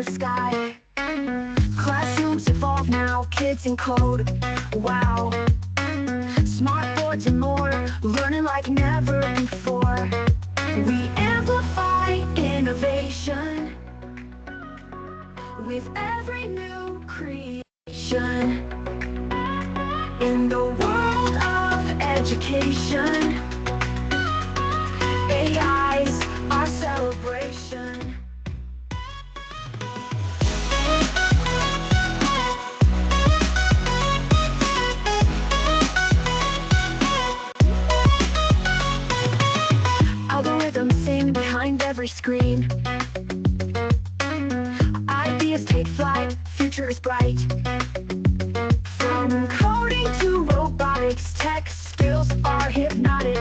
the sky. Classrooms evolve now, kids encode. Wow. Smart boards and more, learning like never before. We amplify innovation with every new creation. In the world of education, AI's our celebration. Algorithms sing behind every screen. Ideas take flight, future is bright. From coding to robotics, tech skills are hypnotic.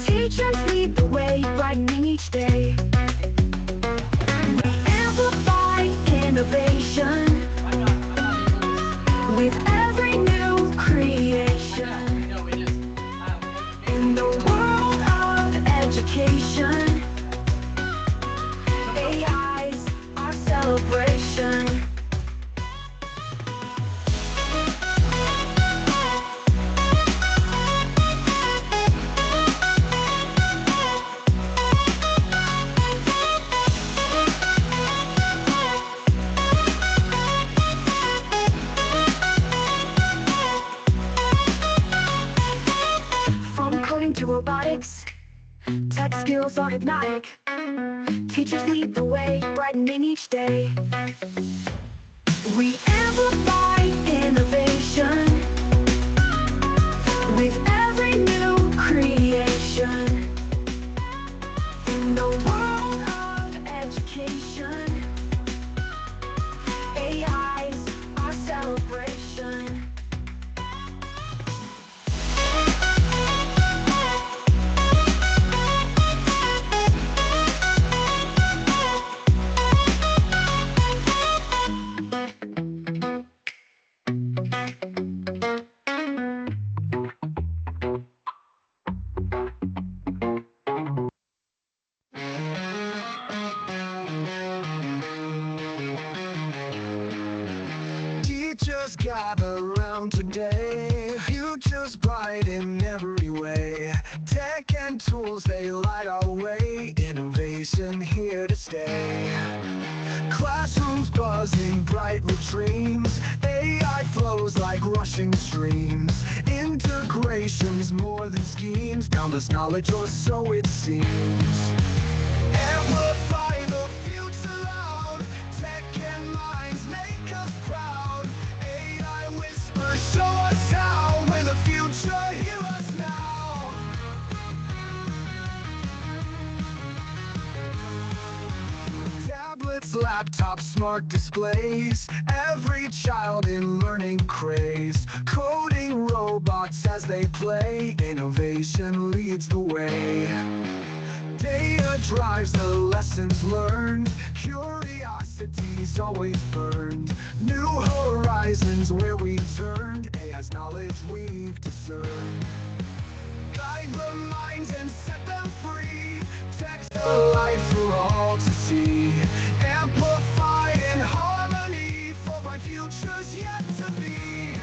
Teachers lead the way, brightening each day. We amplify innovation with every new creation. In the world of education, AI's our celebration. To robotics, tech skills are hypnotic. Teachers lead the way, brightening each day. We amplify innovation with every new creation. In the world of education, AI's our celebration. Teachers gather around today, futures bright in every way. Tech and tools, they light our way, innovation here to stay. Classrooms buzzing bright with dreams, AI flows like rushing streams. Integrations more than schemes, boundless knowledge or so it seems. Amplify the future loud, tech and minds make us proud. AI whispers show us how, when the future hear us now. Tablets, laptops, smart displays, every child in learning craze. Coding robots as they play, innovation leads the way. Data drives the lessons learned, curiosity's always burned. New horizons where we've turned, AI's knowledge we've discerned. Guide the minds and set them free, text the light for all to see. Amplify in harmony, for my future's yet to be.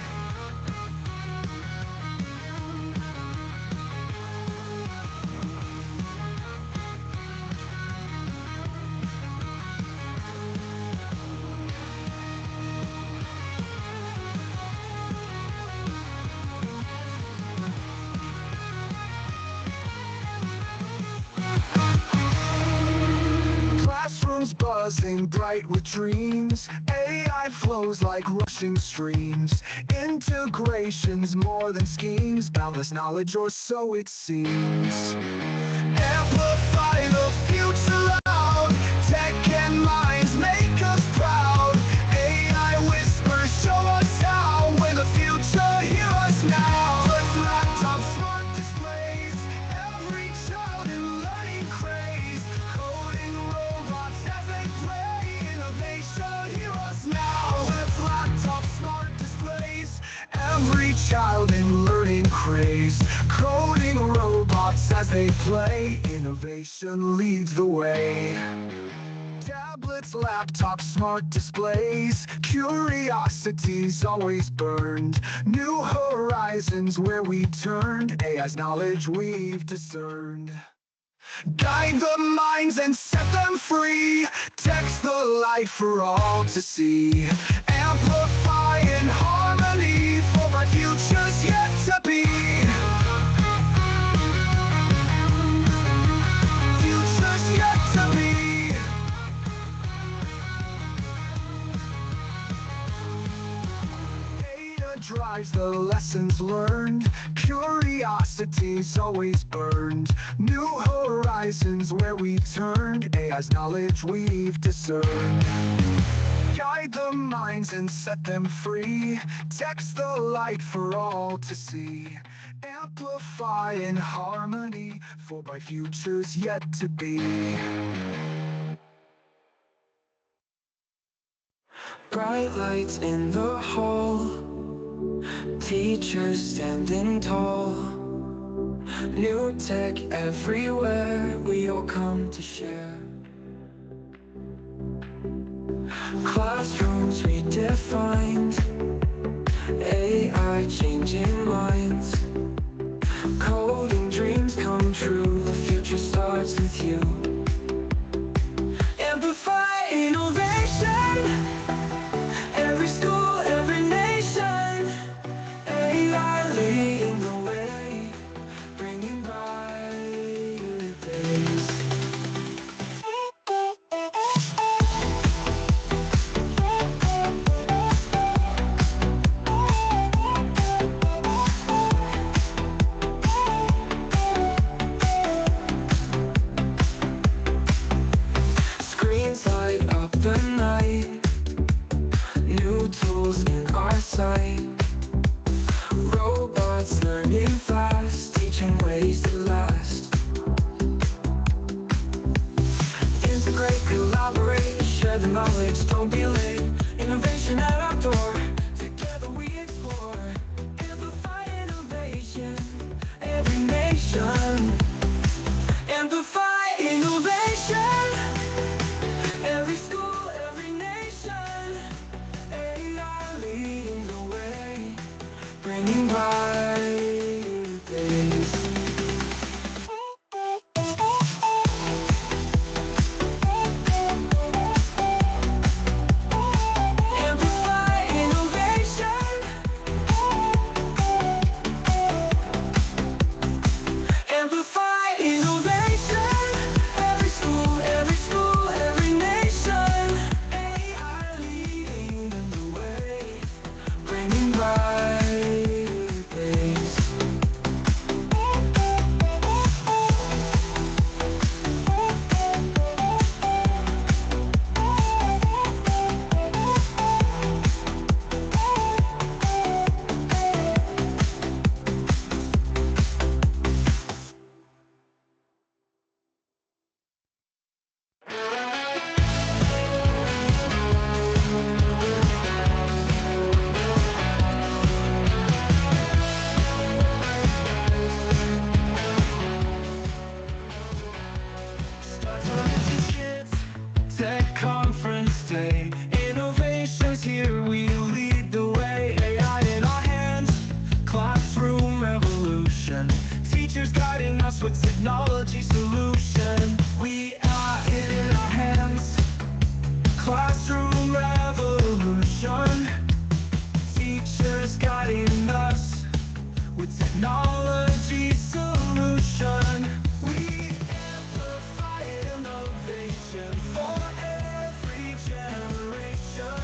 Classrooms buzzing bright with dreams, AI flows like rushing streams. Integrations more than schemes, boundless knowledge or so it seems. Amplify the future loud, tech and minds make us proud. AI whispers show us how, when the future hear us now. With laptops, smart displays, every child in learning craze. Coding robots as they play, innovation hear us now. With laptops, smart displays, every child in learning craze. Coding robots as they play, innovation leads the way. Tablet tablets, laptops, smart displays. Curiosity's always burned. New horizons where we turned. AI's knowledge we've discerned. Guide the minds and set them free. Text the light for all to see. Amplify in harmony for bright futures yet to be. Futures yet to be. Data drives the lessons learned. Curiosity's always burned. New horizons where we turned. AI's knowledge we've discerned. Guide the minds and set them free. Text the light for all to see. Amplify in harmony for bright futures yet to be. Bright lights in the hall, teachers standing tall. New tech everywhere, we all come to share. Classrooms redefined, AI changing minds. Coding dreams come true, the future starts with you. Amplify innovation, every school, every nation. AI leading the way, bringing brighter days. Screens light up the night, new tools in our sight. Robots learning fast, teaching ways to last. Integrate, collaborate, share the knowledge, don't be late. Innovation at our door, together we explore. Amplify innovation, every nation. Amplify innovation, every school, every nation. AI leading the way, bringing bright days. Amplify innovation, amplify innovation. Every school, every nation. AI leading the way, bringing bright days. Tech conference day, innovations here, we lead the way. AI in our hands, classroom revolution. Teachers guiding us with technology solution. We are it in our hands, classroom revolution. Teachers guiding us with technology solution. We amplify innovation for every generation.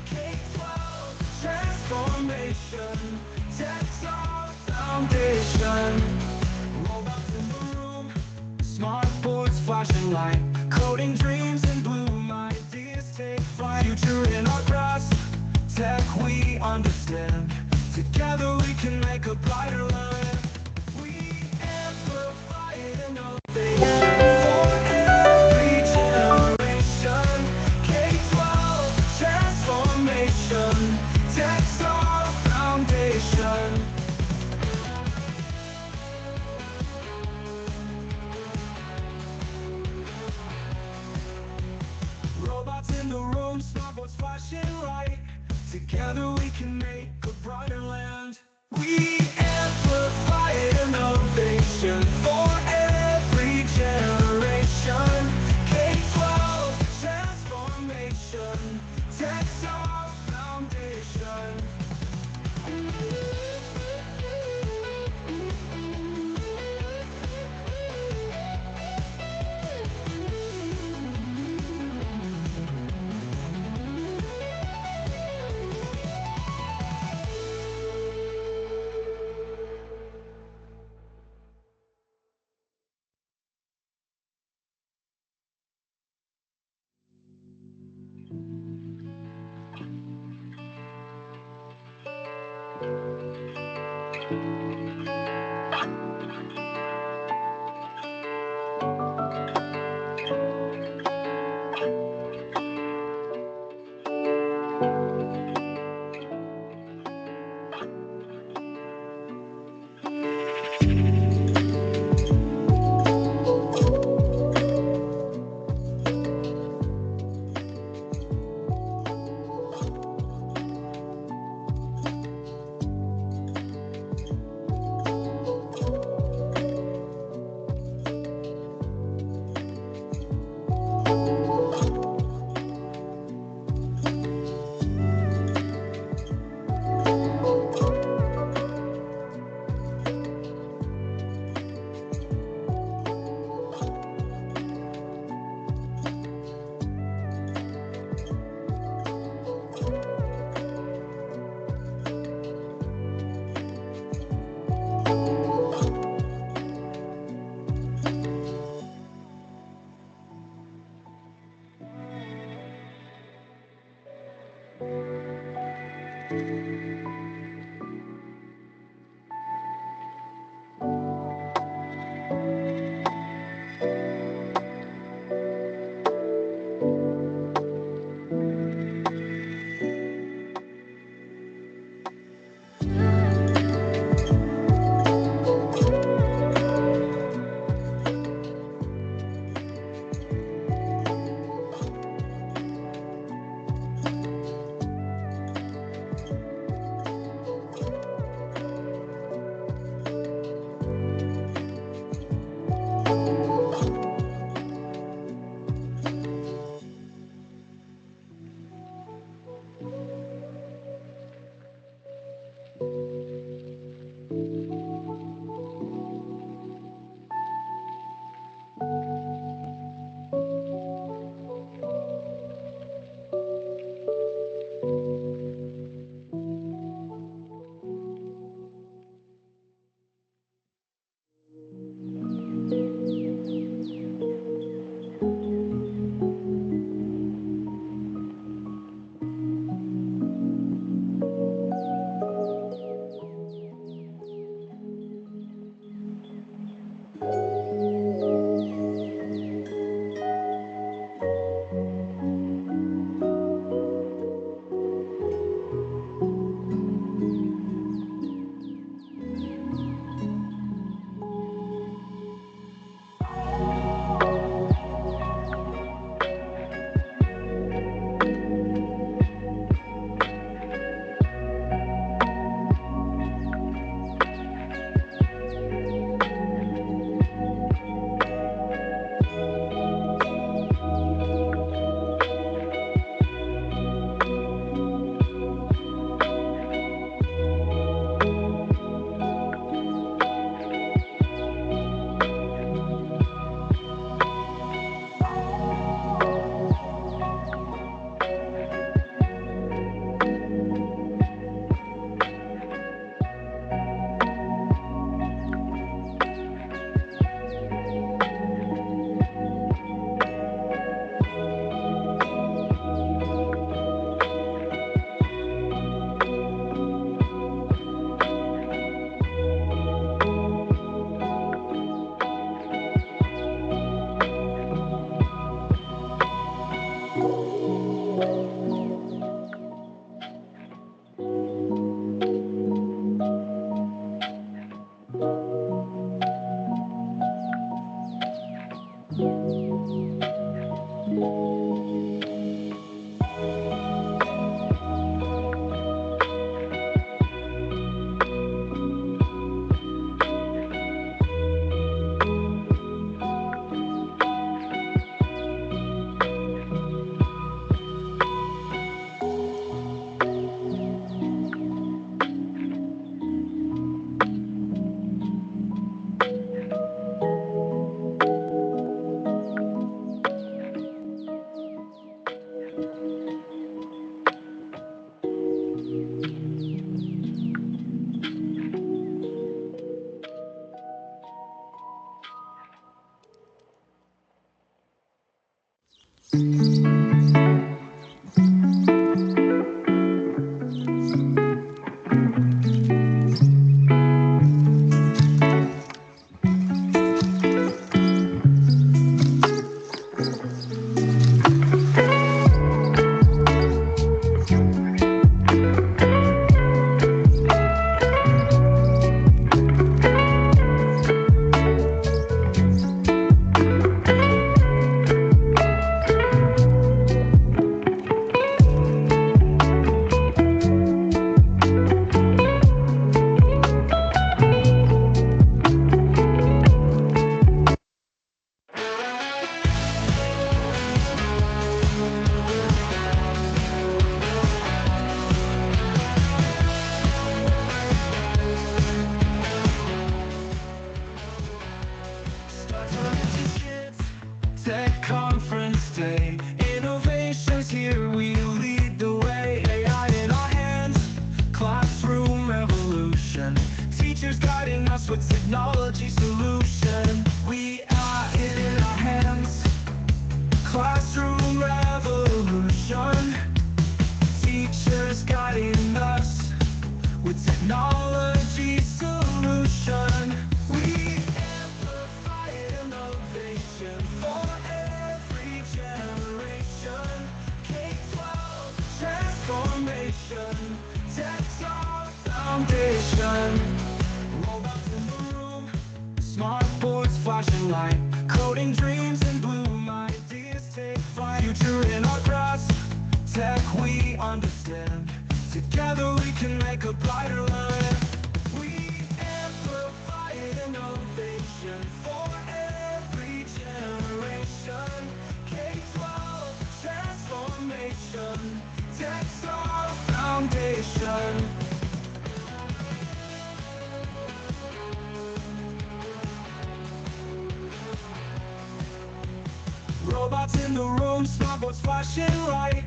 K-12 transformation, tech's our foundation. Robots in the room, smart boards flashing light, coding dreams in bloom. Ideas take flight, future in our grasp. Tech we understand, together we can make a brighter land. We amplify innovation for every generation. K-12 transformation, tech's our foundation. Robots Together we can make a brighter land. We amplify innovation for every generation. K-12 transformation, tech's our foundation. Tech Conference Day. Innovations here, we lead the way. AI in our hands, classroom revolution. Teachers guiding us with technology solution. We are in our hands, classroom revolution. Teachers guiding us with technology solution. We amplify innovation for every generation. K-12 transformation, tech's our foundation. Robots in the room, smart boards flashing light, coding dreams in bloom, ideas take flight. Future in our grasp, tech we understand. Together we can make a brighter land. We amplify innovation for every generation. K-12 transformation, tech's our foundation. Robots in the room, smart boards flashing light.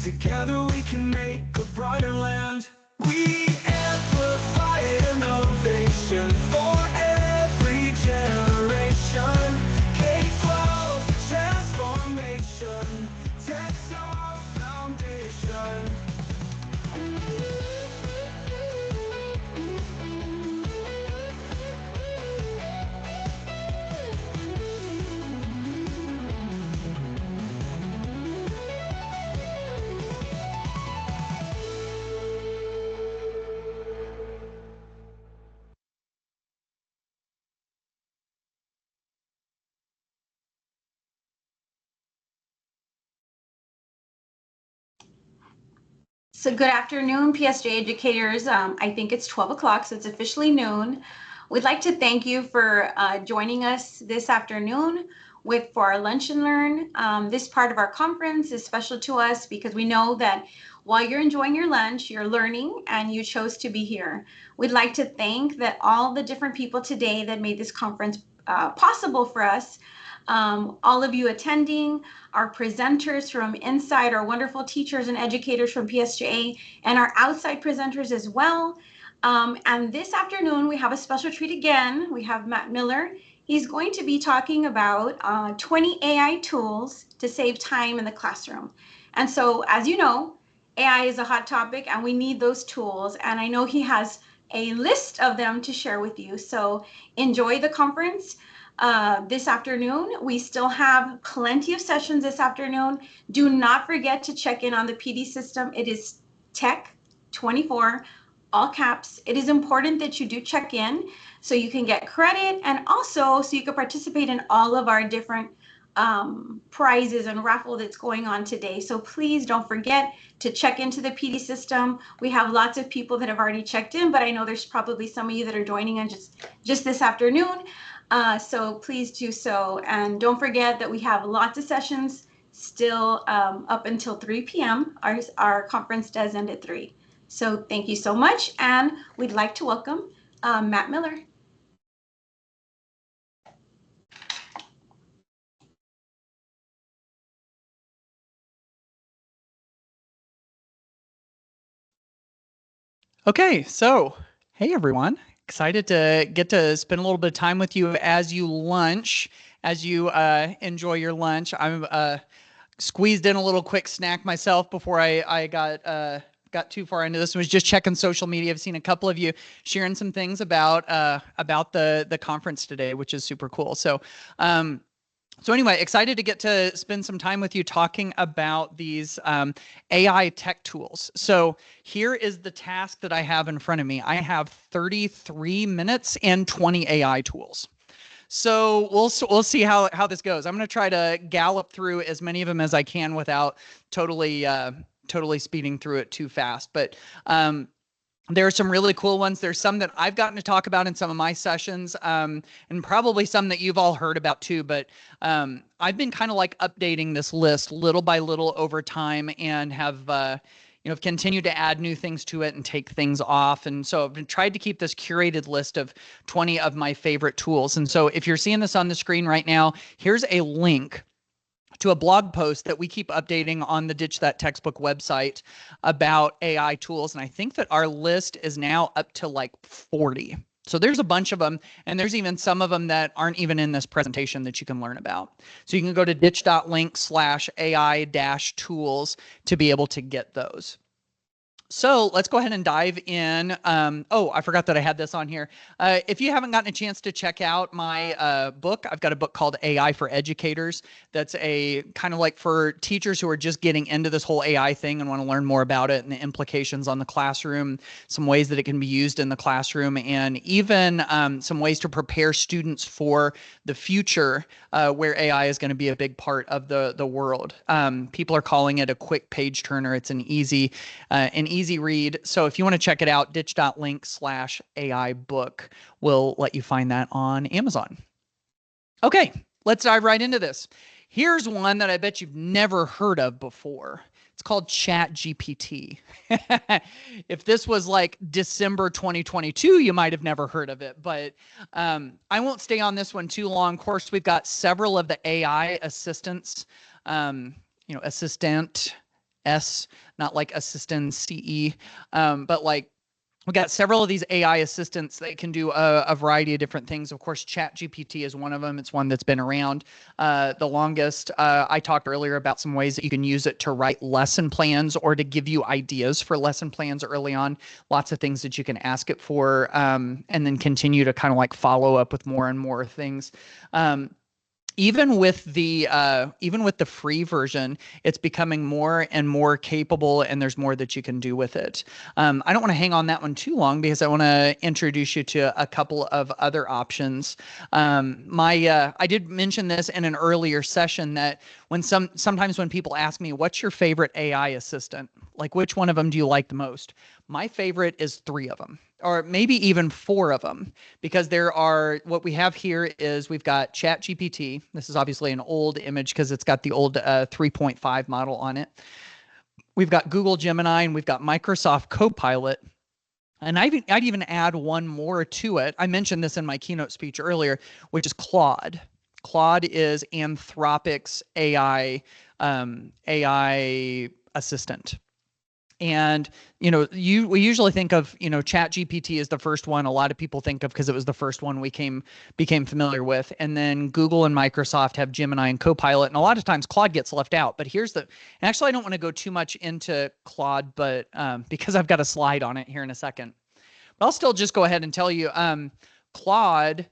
Together we can make a brighter land. We amplify innovation for every generation. K-12 transformation, tech's our foundation. So good afternoon, PSJA educators. I think it's 12 o'clock, so it's officially noon. We'd like to thank you for joining us this afternoon for our Lunch and Learn. This part of our conference is special to us because we know that while you're enjoying your lunch, you're learning and you chose to be here. We'd like to thank all the different people today that made this conference possible for us. All of you attending, our presenters from inside, our wonderful teachers and educators from PSJA, and our outside presenters as well. And this afternoon, we have a special treat again. We have Matt Miller. He's going to be talking about 20 AI tools to save time in the classroom. And so, as you know, AI is a hot topic and we need those tools. And I know he has a list of them to share with you. So enjoy the conference. This afternoon. We still have plenty of sessions this afternoon. Do not forget to check in on the PD system. It is Tech24, all caps. It is important that you do check in so you can get credit and also so you can participate in all of our different prizes and raffle that's going on today. So please don't forget to check into the PD system. We have lots of people that have already checked in, but I know there's probably some of you that are joining in just this afternoon. So please do so. And don't forget that we have lots of sessions still up until 3 p.m. Our conference does end at 3. So thank you so much. And we'd like to welcome Matt Miller. Okay, so hey everyone. Excited to get to spend a little bit of time with you as you lunch, as you enjoy your lunch. I'm squeezed in a little quick snack myself before I got too far into this. I was just checking social media. I've seen a couple of you sharing some things about the conference today, which is super cool. So anyway, excited to get to spend some time with you talking about these AI tech tools. So here is the task that I have in front of me. I have 33 minutes and 20 AI tools. So we'll see how this goes. I'm going to try to gallop through as many of them as I can without totally speeding through it too fast. But there are some really cool ones. There's some that I've gotten to talk about in some of my sessions, and probably some that you've all heard about too. But I've been kind of like updating this list little by little over time, and have continued to add new things to it and take things off. And so I've tried to keep this curated list of 20 of my favorite tools. And so if you're seeing this on the screen right now, here's a link to a blog post that we keep updating on the Ditch That Textbook website about AI tools. And I think that our list is now up to like 40. So there's a bunch of them, and there's even some of them that aren't even in this presentation that you can learn about. So you can go to ditch.link/AI-tools to be able to get those. So let's go ahead and dive in. Oh, I forgot that I had this on here. If you haven't gotten a chance to check out my book, I've got a book called AI for Educators. That's a kind of like for teachers who are just getting into this whole AI thing and want to learn more about it and the implications on the classroom, some ways that it can be used in the classroom, and even some ways to prepare students for the future where AI is going to be a big part of the world. People are calling it a quick page turner. It's an easy read. So if you want to check it out, ditch.link/AI book will let you find that on Amazon. Okay, let's dive right into this. Here's one that I bet you've never heard of before. It's called ChatGPT. If this was like December 2022, you might have never heard of it, but I won't stay on this one too long. Of course, we've got several of the AI assistants, assistant S, not like assistant CE, but like we got several of these AI assistants that can do a variety of different things. Of course, ChatGPT is one of them. It's one that's been around the longest. I talked earlier about some ways that you can use it to write lesson plans or to give you ideas for lesson plans early on. Lots of things that you can ask it for, and then continue to kind of like follow up with more and more things. Even with the free version, it's becoming more and more capable, and there's more that you can do with it. I don't want to hang on that one too long because I want to introduce you to a couple of other options. I did mention this in an earlier session that sometimes when people ask me, what's your favorite AI assistant? Like, which one of them do you like the most? My favorite is 3 of them, or maybe even 4 of them, because what we have here is we've got ChatGPT. This is obviously an old image because it's got the old 3.5 model on it. We've got Google Gemini, and we've got Microsoft Copilot. And I'd even add one more to it. I mentioned this in my keynote speech earlier, which is Claude. Claude is Anthropic's AI assistant. And, we usually think of, ChatGPT as the first one. A lot of people think of because it was the first one we became familiar with. And then Google and Microsoft have Gemini and Copilot. And a lot of times Claude gets left out. But actually, I don't want to go too much into Claude, but because I've got a slide on it here in a second. But I'll still just go ahead and tell you, Claude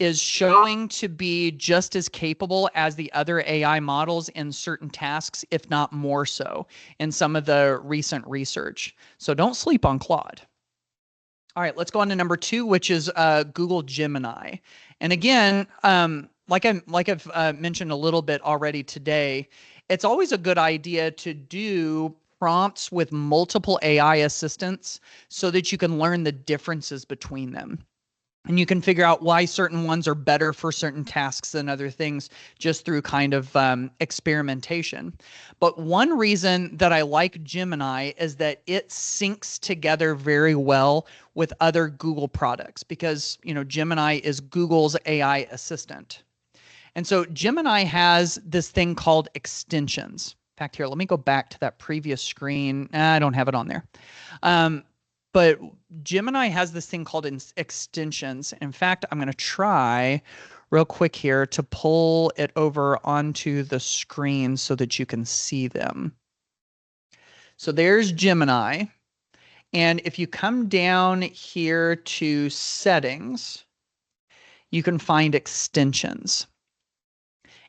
is showing to be just as capable as the other AI models in certain tasks, if not more so, in some of the recent research. So don't sleep on Claude. All right, let's go on to number 2, which is Google Gemini. And again, like I've mentioned a little bit already today, it's always a good idea to do prompts with multiple AI assistants so that you can learn the differences between them. And you can figure out why certain ones are better for certain tasks than other things just through kind of experimentation. But one reason that I like Gemini is that it syncs together very well with other Google products because, Gemini is Google's AI assistant. And so Gemini has this thing called extensions. In fact, here, let me go back to that previous screen. I don't have it on there. But Gemini has this thing called extensions. In fact, I'm going to try real quick here to pull it over onto the screen so that you can see them. So there's Gemini. And if you come down here to settings, you can find extensions.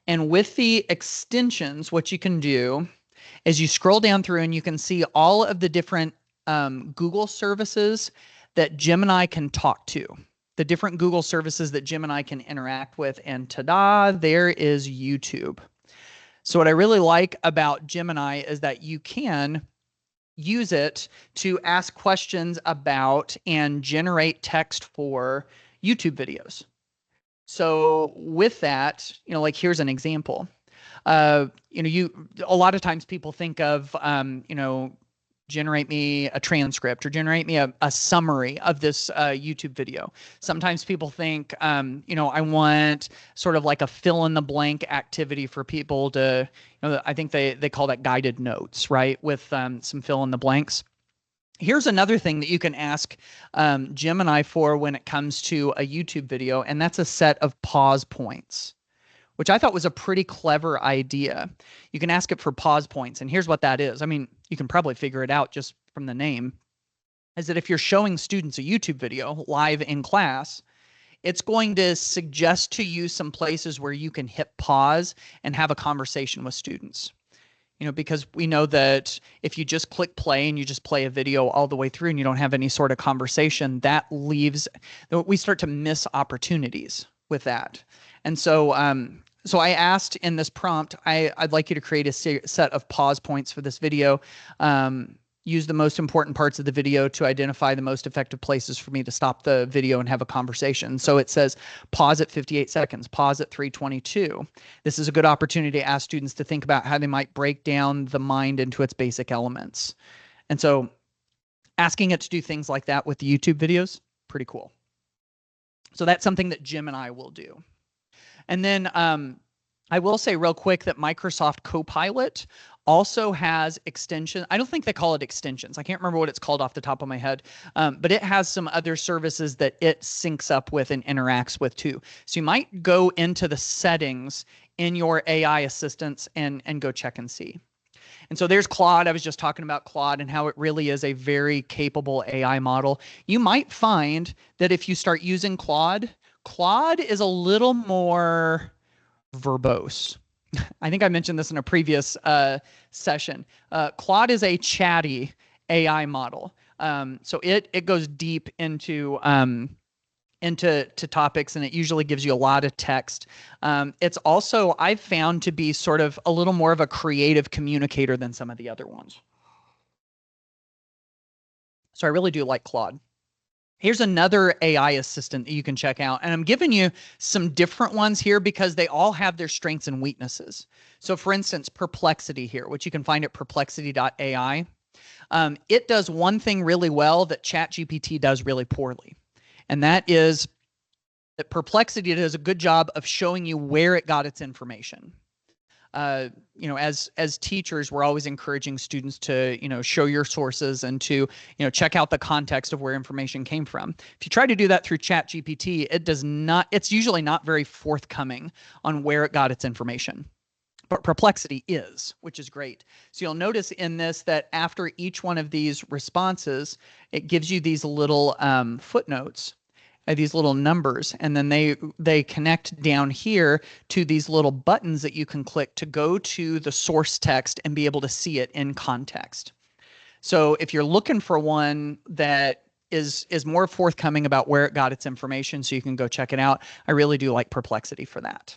And with the extensions, what you can do is you scroll down through and you can see all of the different Google services that Gemini can talk to, the different Google services that Gemini can interact with. And ta-da, there is YouTube. So what I really like about Gemini is that you can use it to ask questions about and generate text for YouTube videos. So with that, like here's an example. A lot of times people think of, generate me a transcript or generate me a summary of this YouTube video. Sometimes people think, I want sort of like a fill in the blank activity for people to, I think they call that guided notes, right? With some fill in the blanks. Here's another thing that you can ask Gemini for when it comes to a YouTube video, and that's a set of pause points, which I thought was a pretty clever idea. You can ask it for pause points, and here's what that is. I mean, you can probably figure it out just from the name, is that if you're showing students a YouTube video live in class, it's going to suggest to you some places where you can hit pause and have a conversation with students. Because we know that if you just click play and you just play a video all the way through and you don't have any sort of conversation, we start to miss opportunities with that. And so I asked in this prompt, I'd like you to create a set of pause points for this video. Use the most important parts of the video to identify the most effective places for me to stop the video and have a conversation. So it says pause at 58 seconds, pause at 3:22. This is a good opportunity to ask students to think about how they might break down the mind into its basic elements. And so asking it to do things like that with the YouTube videos, pretty cool. So that's something that Gemini will do. And then I will say real quick that Microsoft Copilot also has extensions. I don't think they call it extensions. I can't remember what it's called off the top of my head, but it has some other services that it syncs up with and interacts with too. So you might go into the settings in your AI assistants and go check and see. And so there's Claude. I was just talking about Claude and how it really is a very capable AI model. You might find that if you start using Claude is a little more verbose. I think I mentioned this in a previous session. Claude is a chatty AI model. So it goes deep into topics, and it usually gives you a lot of text. It's also, I've found, to be sort of a little more of a creative communicator than some of the other ones. So I really do like Claude. Here's another AI assistant that you can check out. And I'm giving you some different ones here because they all have their strengths and weaknesses. So for instance, Perplexity here, which you can find at perplexity.ai. It does one thing really well that ChatGPT does really poorly. And that is that Perplexity does a good job of showing you where it got its information. As teachers, we're always encouraging students to, show your sources and to, check out the context of where information came from. If you try to do that through ChatGPT, it's usually not very forthcoming on where it got its information. But Perplexity is, which is great. So you'll notice in this that after each one of these responses, it gives you these little footnotes. These little numbers, and then they connect down here to these little buttons that you can click to go to the source text and be able to see it in context. So if you're looking for one that is more forthcoming about where it got its information, so you can go check it out, I really do like Perplexity for that.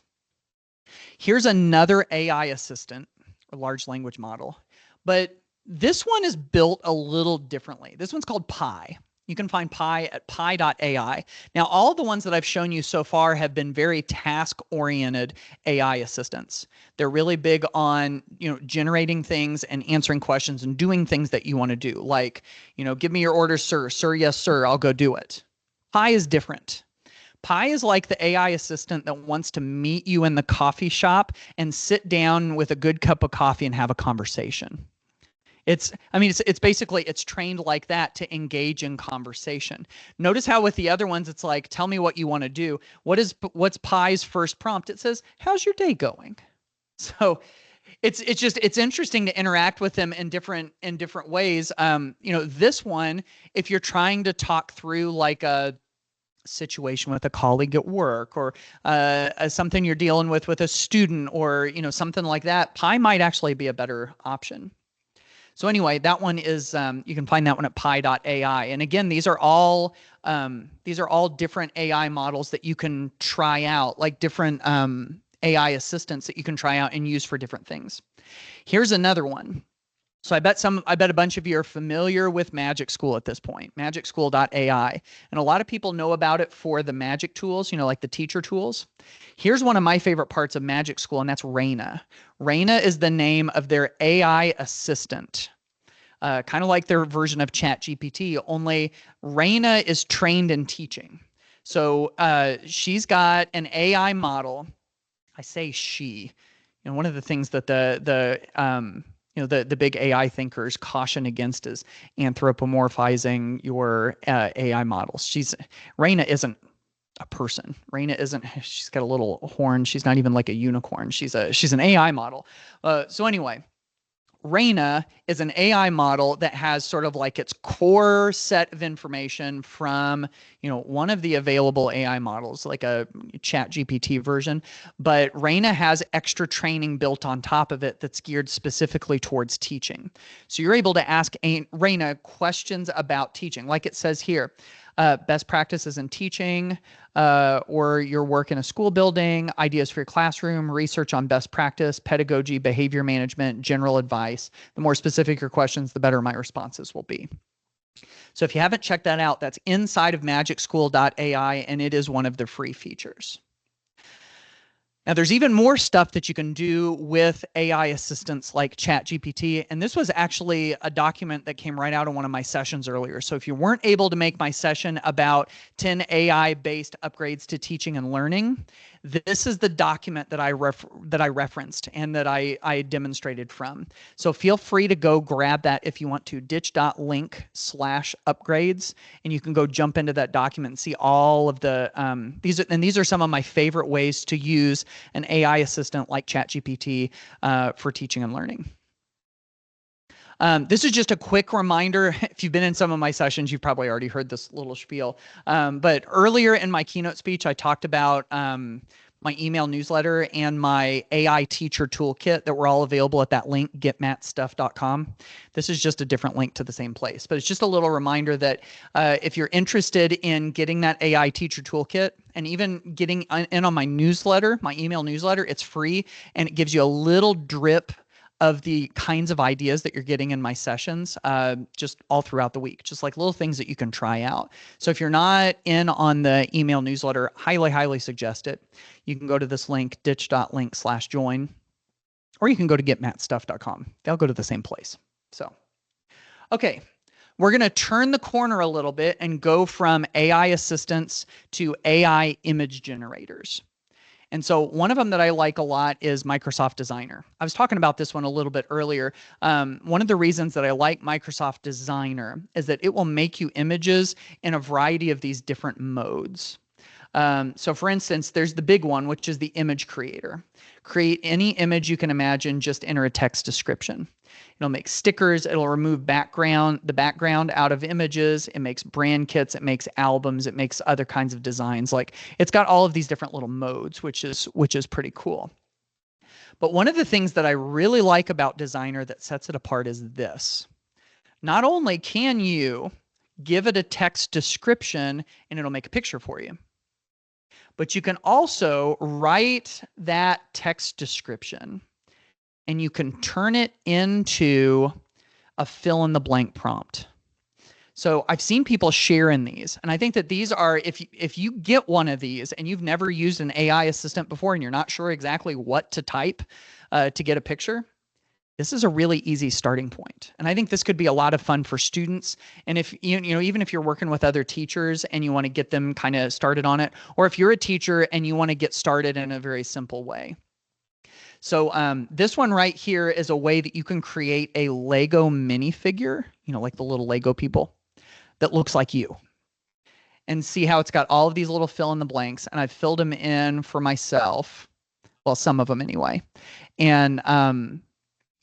Here's another AI assistant, a large language model, but this one is built a little differently. This one's called Pi. You can find Pi at pi.ai. Now, all the ones that I've shown you so far have been very task-oriented AI assistants. They're really big on, generating things and answering questions and doing things that you want to do. Like, give me your order, sir. Sir, yes, sir. I'll go do it. Pi is different. Pi is like the AI assistant that wants to meet you in the coffee shop and sit down with a good cup of coffee and have a conversation. It's basically, it's trained like that to engage in conversation. Notice how with the other ones, it's like, tell me what you want to do. What's Pi's first prompt? It says, how's your day going? So it's interesting to interact with them in different ways. This one, if you're trying to talk through like a situation with a colleague at work, or something you're dealing with a student, or something like that, Pi might actually be a better option. So anyway, that one is, you can find that one at pi.ai. And again, these are all different AI models that you can try out, like different AI assistants that you can try out and use for different things. Here's another one. So I bet a bunch of you are familiar with Magic School at this point, magicschool.ai. And a lot of people know about it for the magic tools, like the teacher tools. Here's one of my favorite parts of Magic School, and that's Raina. Raina is the name of their AI assistant. Kind of like their version of ChatGPT, only Raina is trained in teaching. So she's got an AI model. I say she. One of the things that the big AI thinkers caution against is anthropomorphizing your AI models. Raina isn't a person. She's got a little horn. She's not even like a unicorn. She's an AI model. So anyway, Raina is an AI model that has sort of like its core set of information from, one of the available AI models, like a ChatGPT version. But Raina has extra training built on top of it that's geared specifically towards teaching. So you're able to ask Raina questions about teaching, like it says here. Best practices in teaching, or your work in a school building, ideas for your classroom, research on best practice, pedagogy, behavior management, general advice. The more specific your questions, the better my responses will be. So if you haven't checked that out, that's inside of magicschool.ai, and it is one of the free features. Now, there's even more stuff that you can do with AI assistants like ChatGPT, and this was actually a document that came right out of one of my sessions earlier. So if you weren't able to make my session about 10 AI-based upgrades to teaching and learning, this is the document that I referenced and that I demonstrated from. So feel free to go grab that if you want to, ditch.link/upgrades, and you can go jump into that document and see all of the, these are some of my favorite ways to use an AI assistant like ChatGPT for teaching and learning. This is just a quick reminder. If you've been in some of my sessions, you've probably already heard this little spiel. But earlier in my keynote speech, I talked about my email newsletter and my AI teacher toolkit that were all available at that link, getmatstuff.com. This is just a different link to the same place, but it's just a little reminder that if you're interested in getting that AI teacher toolkit and even getting in on my newsletter, my email newsletter, it's free, and it gives you a little drip of the kinds of ideas that you're getting in my sessions, just all throughout the week, just like little things that you can try out. So if you're not in on the email newsletter, highly, highly suggest it. You can go to this link, ditch.link/join, or you can go to getmatstuff.com. They'll go to the same place. So, okay, we're going to turn the corner a little bit and go from AI assistants to AI image generators. And so one of them that I like a lot is Microsoft Designer. I was talking about this one a little bit earlier. One of the reasons that I like Microsoft Designer is that it will make you images in a variety of these different modes. So for instance, there's the big one, which is the image creator. Create any image you can imagine, just enter a text description. It'll make stickers, it'll remove the background out of images, it makes brand kits, it makes albums, it makes other kinds of designs. Like, it's got all of these different little modes, which is pretty cool. But one of the things that I really like about Designer that sets it apart is this. Not only can you give it a text description and it'll make a picture for you, but you can also write that text description and you can turn it into a fill-in-the-blank prompt. So I've seen people share in these, and I think that these are, if you get one of these and you've never used an AI assistant before and you're not sure exactly what to type to get a picture, this is a really easy starting point. And I think this could be a lot of fun for students. And if even if you're working with other teachers and you want to get them kind of started on it, or if you're a teacher and you want to get started in a very simple way. So this one right here is a way that you can create a Lego minifigure, like the little Lego people, that looks like you. And see how it's got all of these little fill in the blanks, and I've filled them in for myself. Well, some of them anyway. And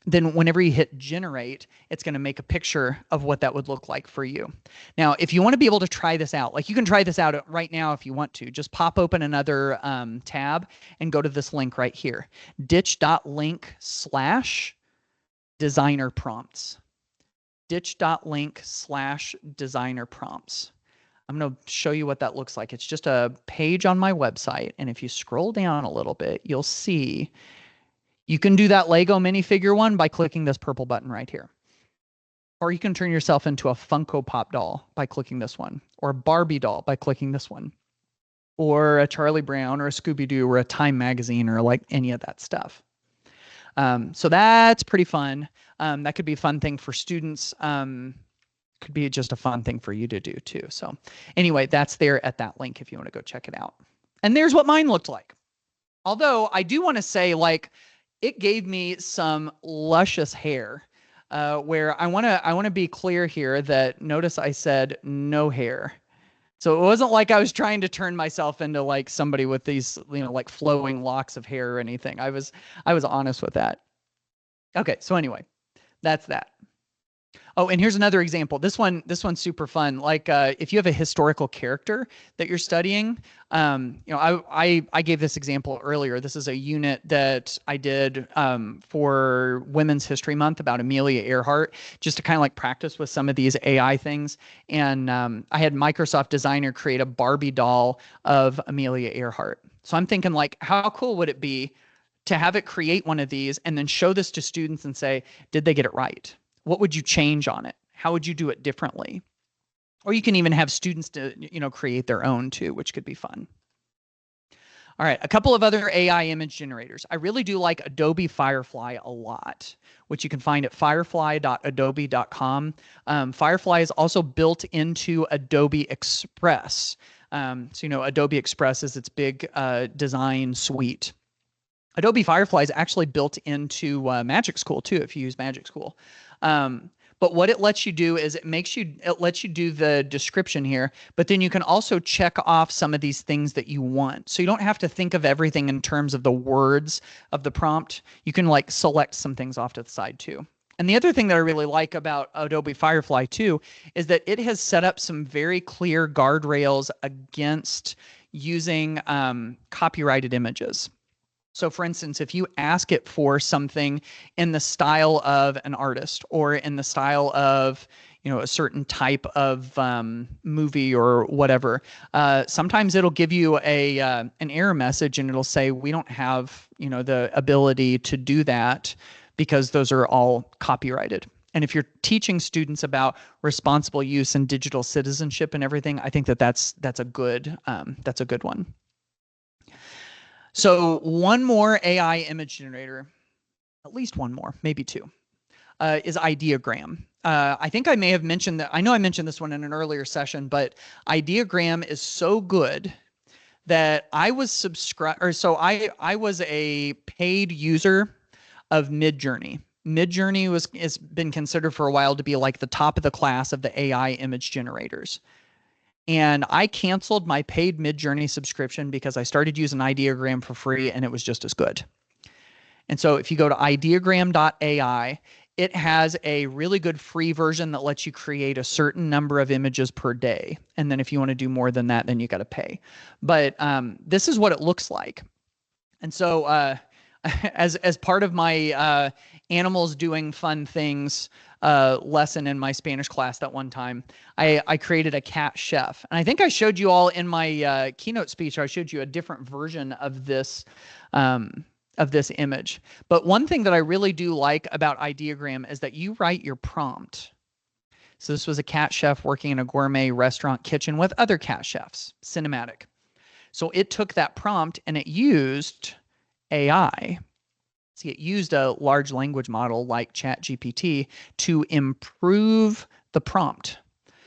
then whenever you hit generate, it's going to make a picture of what that would look like for you. Now, if you want to be able to try this out, like you can try this out right now if you want to, just pop open another tab and go to this link right here, ditch.link/designer prompts. Ditch.link/designer prompts. I'm going to show you what that looks like. It's just a page on my website. And if you scroll down a little bit, you'll see you can do that Lego minifigure one by clicking this purple button right here. Or you can turn yourself into a Funko Pop doll by clicking this one, or a Barbie doll by clicking this one, or a Charlie Brown or a Scooby-Doo or a Time magazine or like any of that stuff. So that's pretty fun. That could be a fun thing for students. Could be just a fun thing for you to do too. So anyway, that's there at that link if you want to go check it out. And there's what mine looked like. Although I do want to say, like, it gave me some luscious hair, where I want to be clear here that notice I said no hair. So it wasn't like I was trying to turn myself into like somebody with these, like flowing locks of hair or anything. I was honest with that. Okay, so anyway, that's that. Oh, and here's another example. This one's super fun. Like if you have a historical character that you're studying, I gave this example earlier. This is a unit that I did for Women's History Month about Amelia Earhart, just to kind of like practice with some of these AI things. And I had Microsoft Designer create a Barbie doll of Amelia Earhart. So I'm thinking, like, how cool would it be to have it create one of these and then show this to students and say, did they get it right? What would you change on it? How would you do it differently? Or you can even have students to, create their own too, which could be fun. All right, a couple of other AI image generators. I really do like Adobe Firefly a lot, which you can find at firefly.adobe.com. Firefly is also built into Adobe Express. So Adobe Express is its big design suite. Adobe Firefly is actually built into Magic School too, if you use Magic School. But what it lets you do is it lets you do the description here, but then you can also check off some of these things that you want. So you don't have to think of everything in terms of the words of the prompt. You can like select some things off to the side too. And the other thing that I really like about Adobe Firefly too is that it has set up some very clear guardrails against using copyrighted images. So for instance, if you ask it for something in the style of an artist or in the style of, a certain type of movie or whatever, sometimes it'll give you an error message and it'll say, we don't have, the ability to do that because those are all copyrighted. And if you're teaching students about responsible use and digital citizenship and everything, I think that's a good one. So one more AI image generator, at least one more, maybe two, is Ideogram. I think I may have mentioned that. I know I mentioned this one in an earlier session, but Ideogram is so good that I was I was a paid user of Midjourney. Midjourney has been considered for a while to be like the top of the class of the AI image generators. And I canceled my paid Midjourney subscription because I started using Ideogram for free and it was just as good. And so if you go to ideogram.ai, it has a really good free version that lets you create a certain number of images per day. And then if you want to do more than that, then you got to pay. But this is what it looks like. And so as part of my animals doing fun things lesson in my Spanish class that one time, I created a cat chef. And I think I showed you all in my keynote speech, I showed you a different version of this image. But one thing that I really do like about Ideogram is that you write your prompt. So this was a cat chef working in a gourmet restaurant kitchen with other cat chefs, cinematic. So it took that prompt and it used AI. See, it used a large language model like ChatGPT to improve the prompt.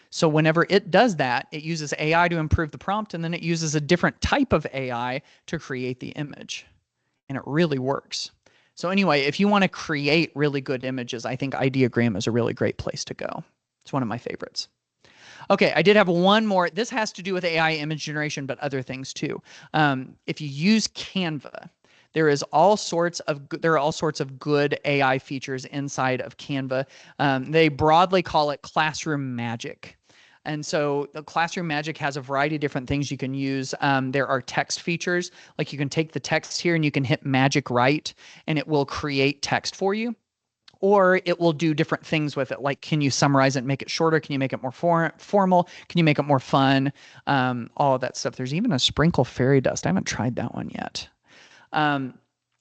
So whenever it does that, it uses AI to improve the prompt, and then it uses a different type of AI to create the image. and it really works. So anyway, if you want to create really good images, I think Ideogram is a really great place to go. It's one of my favorites. Okay, I did have one more. This has to do with AI image generation, but other things too. If you use Canva, there are all sorts of good AI features inside of Canva. They broadly call it classroom magic. And so the classroom magic has a variety of different things you can use. There are text features, like you can take the text here and you can hit magic write and it will create text for you. Or it will do different things with it, like can you summarize it and make it shorter? Can you make it more formal? Can you make it more fun? All of that stuff. There's even a sprinkle fairy dust. I haven't tried that one yet.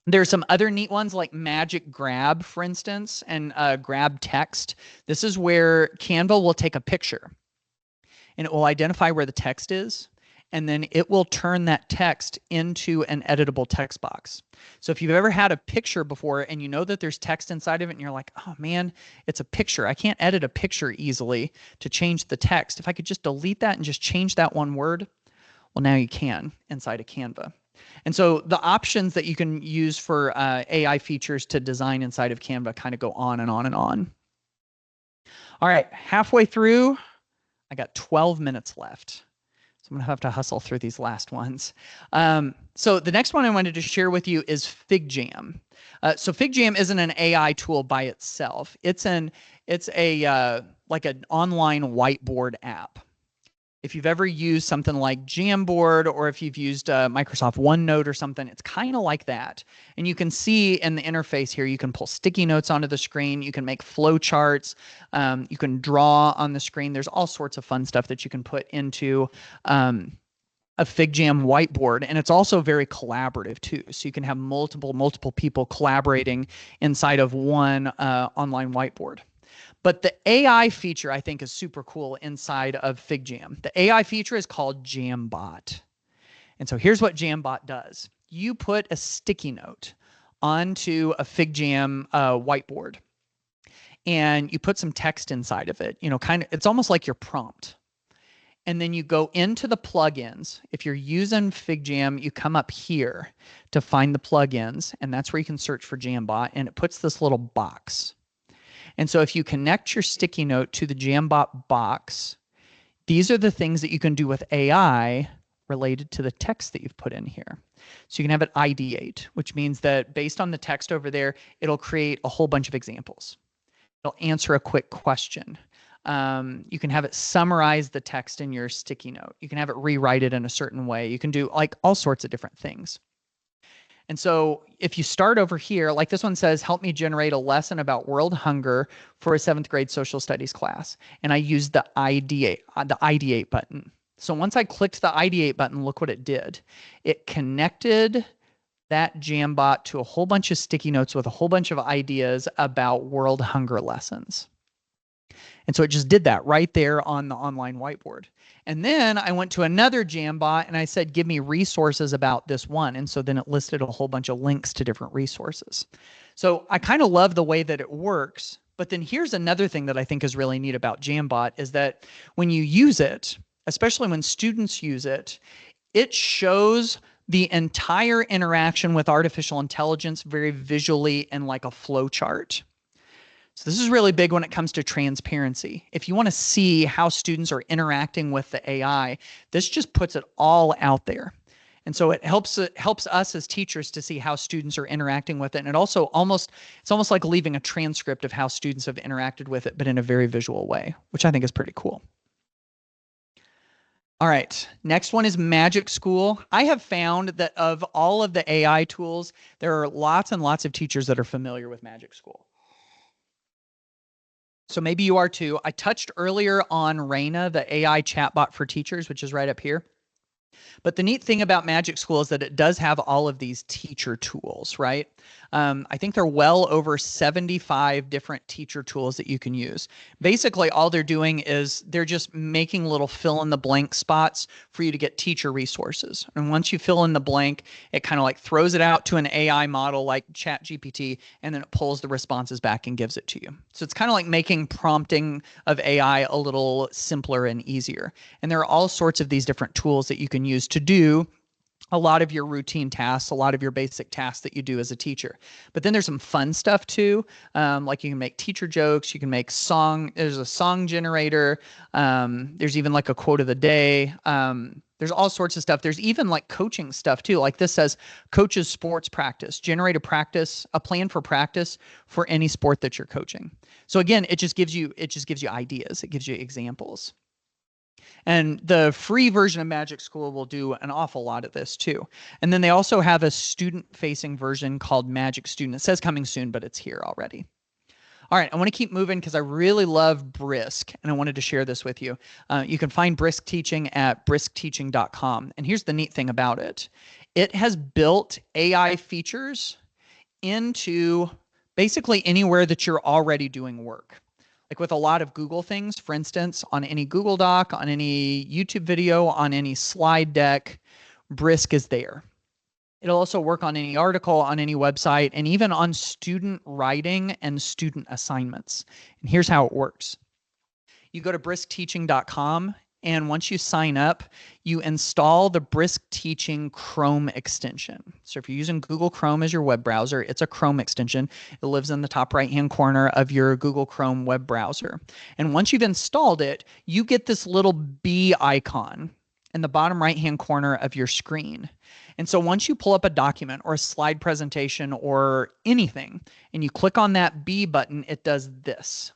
There's some other neat ones like Magic Grab, for instance, and Grab Text. This is where Canva will take a picture and it will identify where the text is, and then it will turn that text into an editable text box. So if you've ever had a picture before and you know that there's text inside of it and you're like, oh man, it's a picture. I can't edit a picture easily to change the text. If I could just delete that and just change that one word, well, now you can inside of Canva. And so the options that you can use for AI features to design inside of Canva kind of go on and on and on. All right, halfway through, I got 12 minutes left. So I'm gonna have to hustle through these last ones. So the next one I wanted to share with you is FigJam. So FigJam isn't an AI tool by itself. It's a like an online whiteboard app. If you've ever used something like Jamboard, or if you've used Microsoft OneNote or something, it's kind of like that. And you can see in the interface here, you can pull sticky notes onto the screen. You can make flow charts. You can draw on the screen. There's all sorts of fun stuff that you can put into a FigJam whiteboard. And it's also very collaborative too. So you can have multiple people collaborating inside of one online whiteboard. But the AI feature I think is super cool inside of FigJam. The AI feature is called Jambot. And so here's what Jambot does. You put a sticky note onto a FigJam whiteboard and you put some text inside of it. You know, it's almost like your prompt. And then you go into the plugins. If you're using FigJam, you come up here to find the plugins, and that's where you can search for Jambot, and it puts this little box. And so if you connect your sticky note to the Jambot box, these are the things that you can do with AI related to the text that you've put in here. So you can have it ideate, which means that based on the text over there, it'll create a whole bunch of examples. It'll answer a quick question. You can have it summarize the text in your sticky note. You can have it rewrite it in a certain way. You can do like all sorts of different things. And so if you start over here, like this one says, help me generate a lesson about world hunger for a 7th grade social studies class. And I used the ideate button. So once I clicked the ideate button, look what it did. It connected that Jambot to a whole bunch of sticky notes with a whole bunch of ideas about world hunger lessons. And so it just did that right there on the online whiteboard. And then I went to another Jambot and I said, give me resources about this one. And so then it listed a whole bunch of links to different resources. So I kind of love the way that it works. But then here's another thing that I think is really neat about Jambot is that when you use it, especially when students use it, it shows the entire interaction with artificial intelligence very visually in like a flow chart. So this is really big when it comes to transparency. If you want to see how students are interacting with the AI, this just puts it all out there. And so it helps us as teachers to see how students are interacting with it. And it also it's almost like leaving a transcript of how students have interacted with it, but in a very visual way, which I think is pretty cool. All right, next one is Magic School. I have found that of all of the AI tools, there are lots and lots of teachers that are familiar with Magic School. So maybe you are too. I touched earlier on Raina, the AI chatbot for teachers, which is right up here. But the neat thing about Magic School is that it does have all of these teacher tools, right? I think there are well over 75 different teacher tools that you can use. Basically, all they're doing is they're just making little fill in the blank spots for you to get teacher resources. And once you fill in the blank, it kind of like throws it out to an AI model like ChatGPT, and then it pulls the responses back and gives it to you. So it's kind of like making prompting of AI a little simpler and easier. And there are all sorts of these different tools that you can use to do a lot of your routine tasks, a lot of your basic tasks that you do as a teacher. But then there's some fun stuff too. Like you can make teacher jokes, you can make there's a song generator. There's even like a quote of the day. There's all sorts of stuff. There's even like coaching stuff too. Like this says coaches sports practice, generate a plan for practice for any sport that you're coaching. So again, it just gives you ideas. It gives you examples. And the free version of Magic School will do an awful lot of this too. And then they also have a student-facing version called Magic Student. It says coming soon, but it's here already. All right, I want to keep moving because I really love Brisk, and I wanted to share this with you. You can find Brisk Teaching at briskteaching.com. And here's the neat thing about it. It has built AI features into basically anywhere that you're already doing work. Like with a lot of Google things, for instance, on any Google Doc, on any YouTube video, on any slide deck, Brisk is there. It'll also work on any article, on any website, and even on student writing and student assignments. And here's how it works. You go to briskteaching.com, and once you sign up, you install the Brisk Teaching Chrome extension. So if you're using Google Chrome as your web browser, it's a Chrome extension. It lives in the top right-hand corner of your Google Chrome web browser. And once you've installed it, you get this little bee icon in the bottom right-hand corner of your screen. And so once you pull up a document or a slide presentation or anything, and you click on that B button, it does this.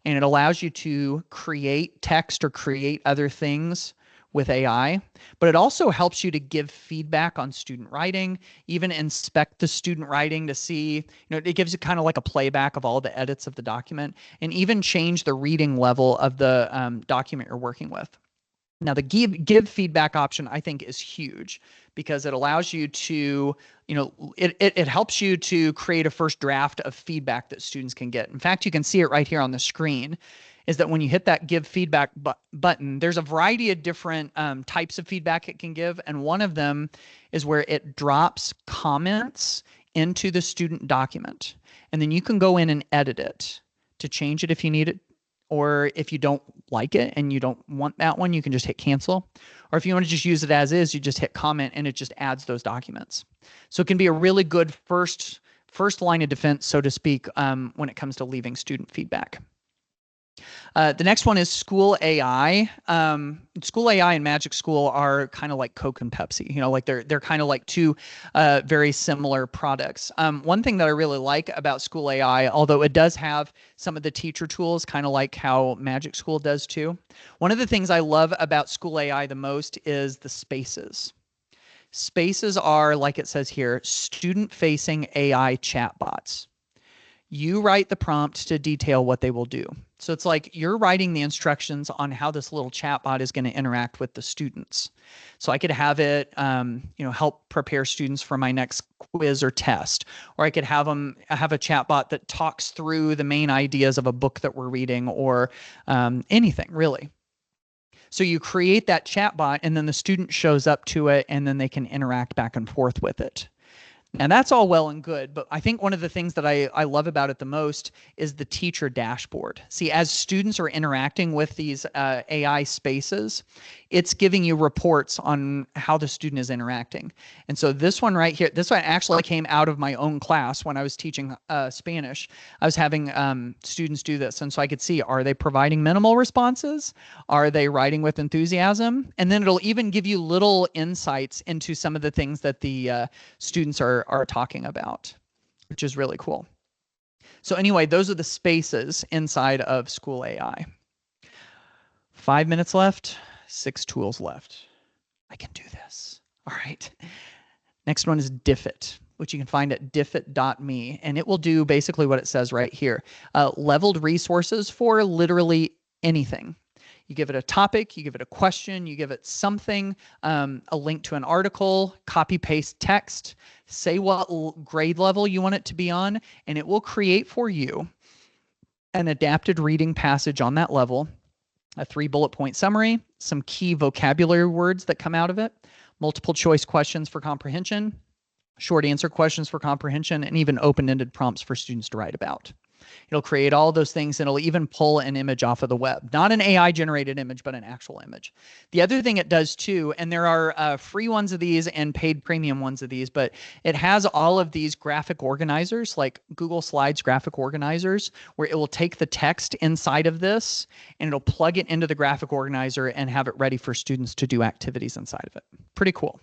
And it allows you to create text or create other things with AI, but it also helps you to give feedback on student writing, even inspect the student writing to see, it gives you kind of like a playback of all the edits of the document, and even change the reading level of the document you're working with. Now, the give feedback option, I think, is huge because it allows you to, it helps you to create a first draft of feedback that students can get. In fact, you can see it right here on the screen, is that when you hit that give feedback button, there's a variety of different types of feedback it can give. And one of them is where it drops comments into the student document. And then you can go in and edit it to change it if you need it. Or if you don't like it and you don't want that one, you can just hit cancel. Or if you want to just use it as is, you just hit comment and it just adds those documents. So it can be a really good first line of defense, so to speak, when it comes to leaving student feedback. The next one is School AI. School AI and Magic School are kind of like Coke and Pepsi. Like they're kind of like two very similar products. One thing that I really like about School AI, although it does have some of the teacher tools, kind of like how Magic School does too. One of the things I love about School AI the most is the spaces. Spaces are, like it says here, student-facing AI chatbots. You write the prompt to detail what they will do. So it's like you're writing the instructions on how this little chatbot is going to interact with the students. So I could have it, help prepare students for my next quiz or test, or I could have a chatbot that talks through the main ideas of a book that we're reading, or anything really. So you create that chatbot, and then the student shows up to it, and then they can interact back and forth with it. And that's all well and good, but I think one of the things that I love about it the most is the teacher dashboard. See, as students are interacting with these AI spaces, it's giving you reports on how the student is interacting. And so this one right here, this one actually came out of my own class when I was teaching Spanish. I was having students do this. And so I could see, are they providing minimal responses? Are they writing with enthusiasm? And then it'll even give you little insights into some of the things that the students are talking about, which is really cool. So anyway, those are the spaces inside of School AI. 5 minutes left, 6 tools left. I can do this. All right. Next one is Diffit, which you can find at diffit.me, and it will do basically what it says right here. Leveled resources for literally anything. You give it a topic, you give it a question, you give it something, a link to an article, copy paste text, say what grade level you want it to be on, and it will create for you an adapted reading passage on that level, a 3 bullet point summary, some key vocabulary words that come out of it, multiple choice questions for comprehension, short answer questions for comprehension, and even open-ended prompts for students to write about. It'll create all those things, and it'll even pull an image off of the web. Not an AI generated image, but an actual image. The other thing it does too, and there are free ones of these and paid premium ones of these, but it has all of these graphic organizers, like Google Slides graphic organizers, where it will take the text inside of this and it'll plug it into the graphic organizer and have it ready for students to do activities inside of it. Pretty cool.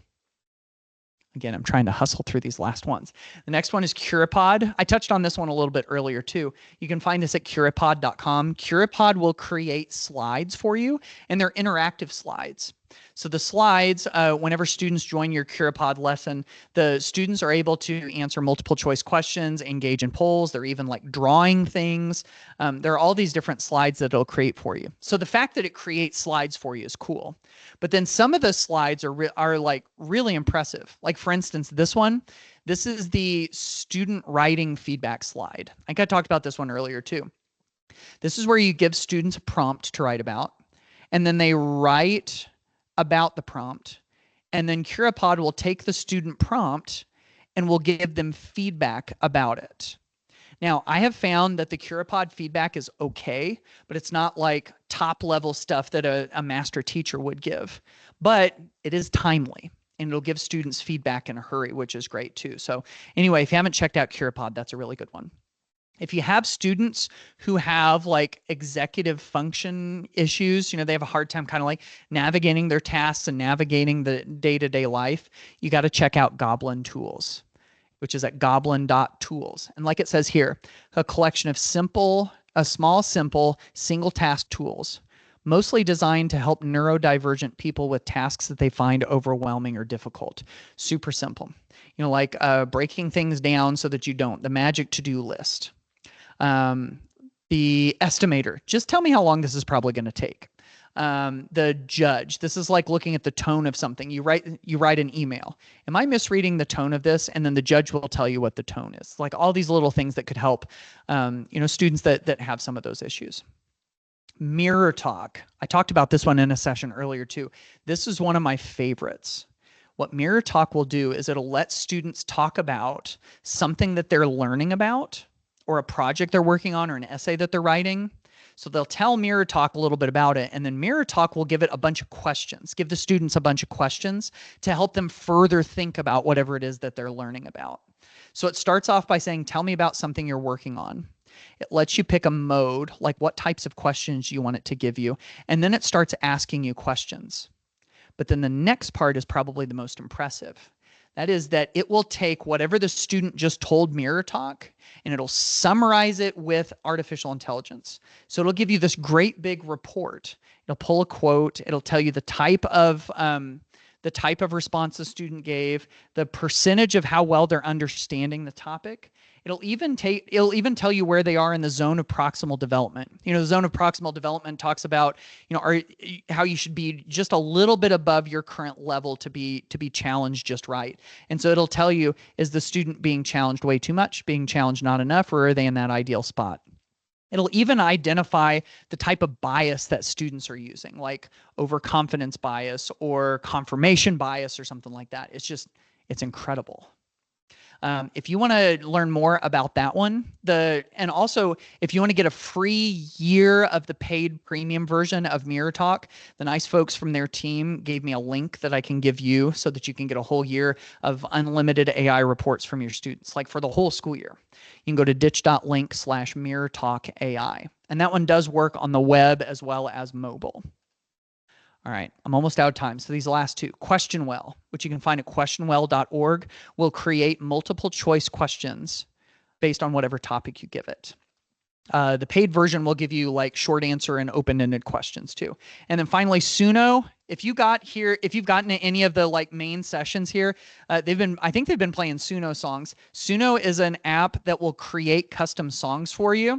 Again, I'm trying to hustle through these last ones. The next one is Curipod. I touched on this one a little bit earlier too. You can find this at curipod.com. Curipod will create slides for you, and they're interactive slides. So the slides, whenever students join your Curipod lesson, the students are able to answer multiple choice questions, engage in polls. They're even like drawing things. There are all these different slides that it'll create for you. So the fact that it creates slides for you is cool. But then some of the slides are like really impressive. Like for instance, this one, this is the student writing feedback slide. I think I talked about this one earlier too. This is where you give students a prompt to write about, and then they write about the prompt, and then Curipod will take the student prompt and will give them feedback about it. Now, I have found that the Curipod feedback is okay, but it's not like top level stuff that a master teacher would give, but it is timely and it'll give students feedback in a hurry, which is great too. So anyway, if you haven't checked out Curipod, that's a really good one. If you have students who have like executive function issues, they have a hard time kind of like navigating their tasks and navigating the day-to-day life, you got to check out Goblin Tools, which is at goblin.tools. And like it says here, a collection of small, simple, single task tools, mostly designed to help neurodivergent people with tasks that they find overwhelming or difficult. Super simple. Like breaking things down so that you don't. The magic to-do list. The estimator. Just tell me how long this is probably going to take. The judge. This is like looking at the tone of something. You write an email. Am I misreading the tone of this? And then the judge will tell you what the tone is. Like all these little things that could help, students that have some of those issues. Mirror talk. I talked about this one in a session earlier too. This is one of my favorites. What Mirror Talk will do is it'll let students talk about something that they're learning about, or a project they're working on, or an essay that they're writing. So they'll tell Mirror Talk a little bit about it, and then Mirror Talk will give it a bunch of questions, give the students a bunch of questions to help them further think about whatever it is that they're learning about. So it starts off by saying, tell me about something you're working on. It lets you pick a mode, like what types of questions you want it to give you, and then it starts asking you questions. But then the next part is probably the most impressive. That is that it will take whatever the student just told Mirror Talk and it'll summarize it with artificial intelligence. So it'll give you this great big report. It'll pull a quote. It'll tell you the type of response the student gave, the percentage of how well they're understanding the topic. It'll even tell you where they are in the zone of proximal development. The zone of proximal development talks about, how you should be just a little bit above your current level to be challenged just right. And so it'll tell you, is the student being challenged way too much, being challenged not enough, or are they in that ideal spot? It'll even identify the type of bias that students are using, like overconfidence bias or confirmation bias or something like that. It's incredible. If you want to learn more about that one, and also if you want to get a free year of the paid premium version of Mirror Talk, the nice folks from their team gave me a link that I can give you so that you can get a whole year of unlimited AI reports from your students, like for the whole school year. You can go to ditch.link/MirrorTalkAI. And that one does work on the web as well as mobile. All right, I'm almost out of time. So these last two, QuestionWell, which you can find at questionwell.org, will create multiple choice questions based on whatever topic you give it. The paid version will give you like short answer and open-ended questions too. And then finally, Suno. If you've gotten to any of the like main sessions here, I think they've been playing Suno songs. Suno is an app that will create custom songs for you. I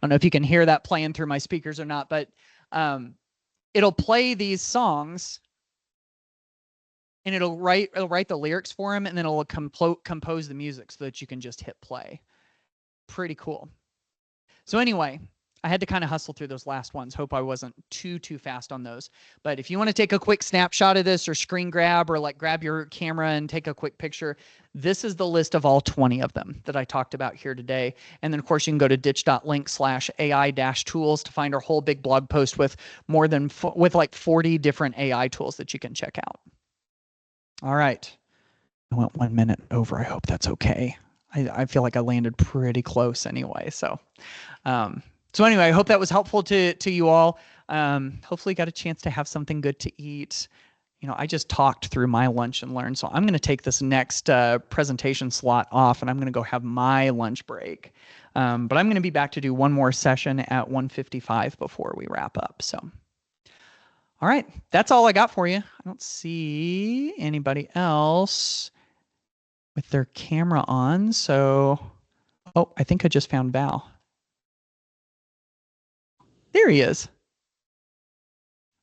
don't know if you can hear that playing through my speakers or not, but it'll play these songs and it'll write the lyrics for them, and then it'll compose the music so that you can just hit play. Pretty cool. So anyway, I had to kind of hustle through those last ones. Hope I wasn't too fast on those. But if you want to take a quick snapshot of this or screen grab or like grab your camera and take a quick picture, this is the list of all 20 of them that I talked about here today. And then of course you can go to ditch.link/AI-tools to find our whole big blog post with more than with like 40 different AI tools that you can check out. All right. I went 1 minute over. I hope that's okay. I feel like I landed pretty close anyway. So anyway, I hope that was helpful to you all. Hopefully you got a chance to have something good to eat. You know, I just talked through my lunch and learn. So I'm going to take this next presentation slot off and I'm going to go have my lunch break. But I'm going to be back to do one more session at 1:55 before we wrap up. So, all right, that's all I got for you. I don't see anybody else with their camera on. So, oh, I think I just found Val. There he is.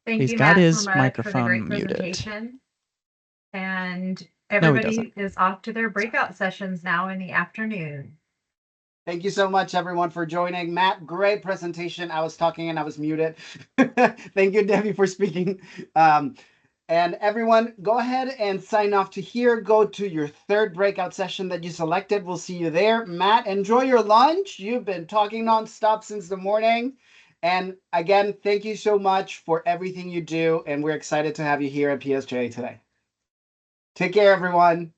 He's got his microphone muted. And everybody is off to their breakout sessions now in the afternoon. Thank you so much, everyone, for joining. Matt, great presentation. I was talking and I was muted. Thank you, Debbie, for speaking. And everyone, go ahead and sign off to here. Go to your third breakout session that you selected. We'll see you there. Matt, enjoy your lunch. You've been talking nonstop since the morning. And again, thank you so much for everything you do. And we're excited to have you here at PSJA today. Take care, everyone.